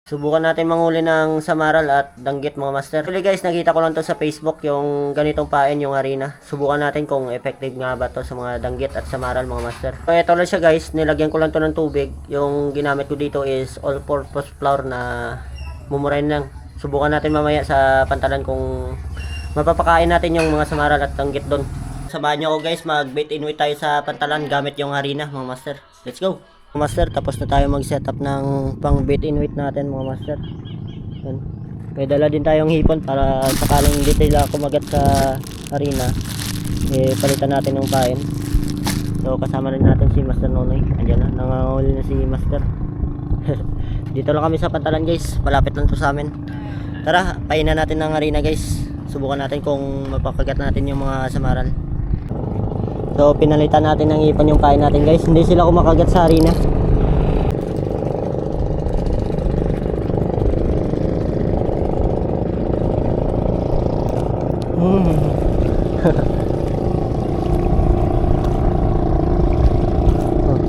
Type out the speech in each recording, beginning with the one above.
Subukan natin manghuli ng samaral at danggit mga master. Actually guys, nakita ko lang to sa Facebook yung ganitong pain yung harina. Subukan natin kung effective nga ba to sa mga danggit at samaral mga master. So ito lang siya guys, nilagyan ko lang to ng tubig. Yung ginamit ko dito is all-purpose flour na mumurahin lang. Subukan natin mamaya sa pantalan kung mapapakain natin yung mga samaral at danggit doon. Samahan nyo ako guys, mag-bait in tayo sa pantalan gamit yung harina mga master. Let's go! Mga master, tapos na tayo mag-setup ng pang bait in natin mga master. Yan. May dala din tayong hipon para sakaling hindi sila kumagat sa harina, palitan natin ng pain. So kasama rin natin si Master Nonoy. Andiyan na, nangangahuli na si Master. Dito lang kami sa pantalan guys, malapit lang to sa amin. Tara, painan natin ng harina guys. Subukan natin kung mapakagat natin yung mga samaral. So pinalitan natin ng ipon yung pain natin guys. Hindi sila kumakagat sa harina. Oh,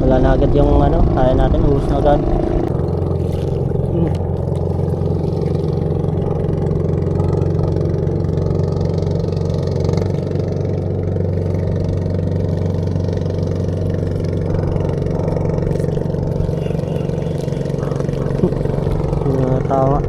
wala na agad yung ano, kaya natin, ubus na agad. Tawa.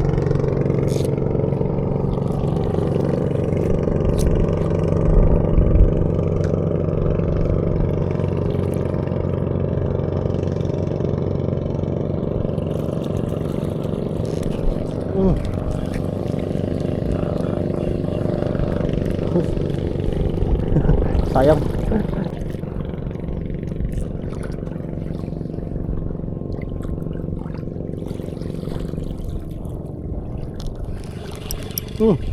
Sayang.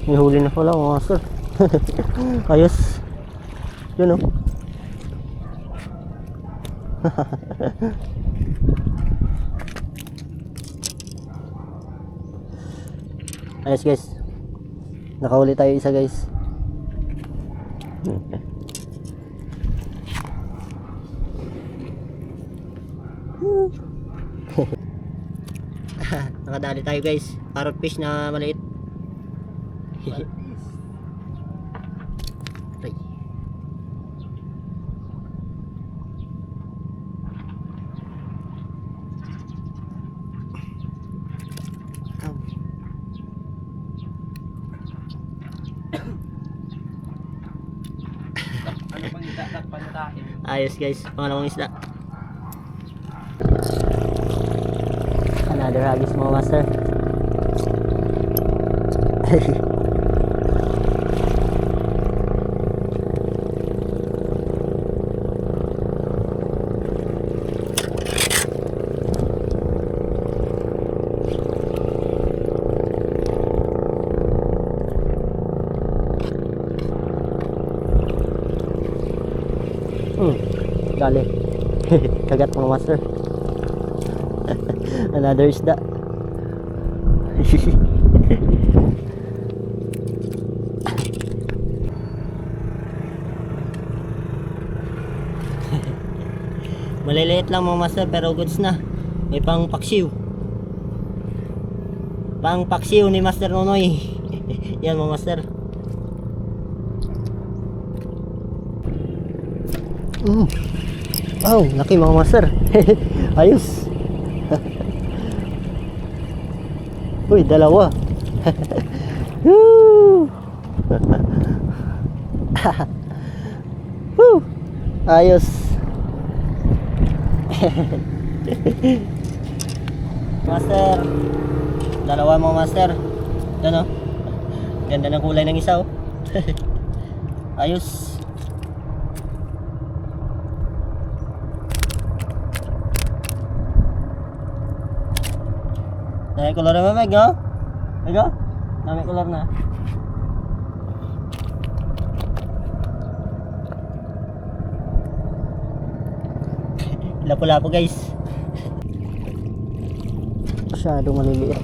May huli na pala mga master. Ayos. Yun oh. Ayos guys. Nakahuli tayo isa guys. Nakadali tayo guys. Parrot fish na maliit. Ay. Ano pang isda at panutahin? Ayos guys, pangalawang isda. Another hagis mga master. Dali. Kagat mga master. Another isda. Maliliit lang mga master pero goods na. May pang paksiw. Pang paksiw ni Master Nonoy. Yan mga master. Oh, laki mga master. Ayos. Uy, dalawa. Woo! Woo! Ayos. Master. Dalawa mga master. Yan oh. Ganda ng kulay ng isa oh. Ayos. Dami color na Meg, no? Meg, oh? Dami color na. Lapo-lapo guys. Masyadong maliliit.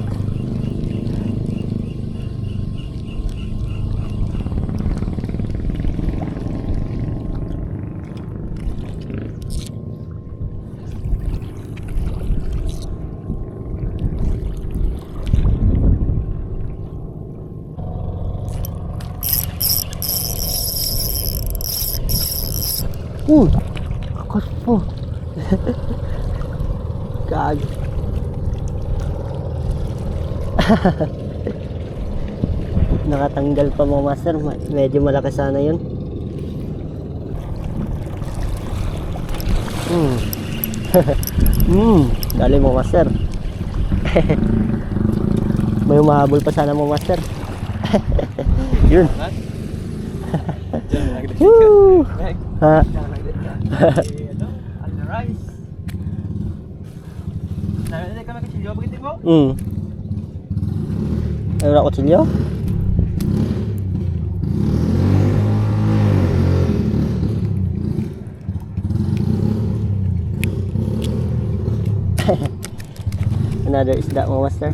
Akas po. Gag. Nakatanggal pa mga master. Medyo malaki sana yun. Dali mo master. May umahabol pa sana mo master. Yun. Woo! Ha? Ano, rice. Nalala ka magkachilyo, bagitin mo? Ay, wala kutsilyo? Another isda mga master.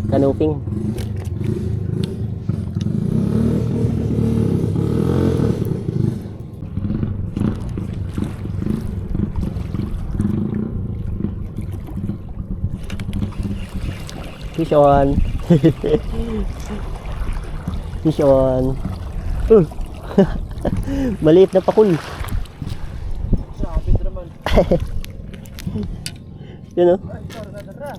Kanuping. Fish on. Fish on. Maliit na pakul. Sabi ito naman. Yun o. Ay, dara.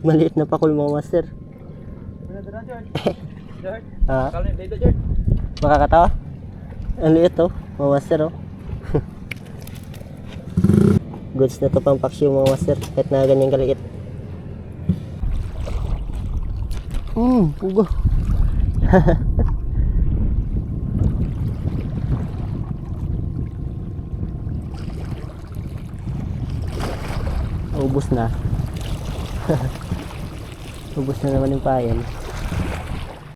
Maliit na pakul mga master. Dara, George. George. Ha? Kala niya, baby, George. Makakatawa? Ang liit o. Mga master o. Goods na to pang paksyo mga master. Kahit na ganyan kaliit. Pugo. Ubus na. Ubus na naman yung payan.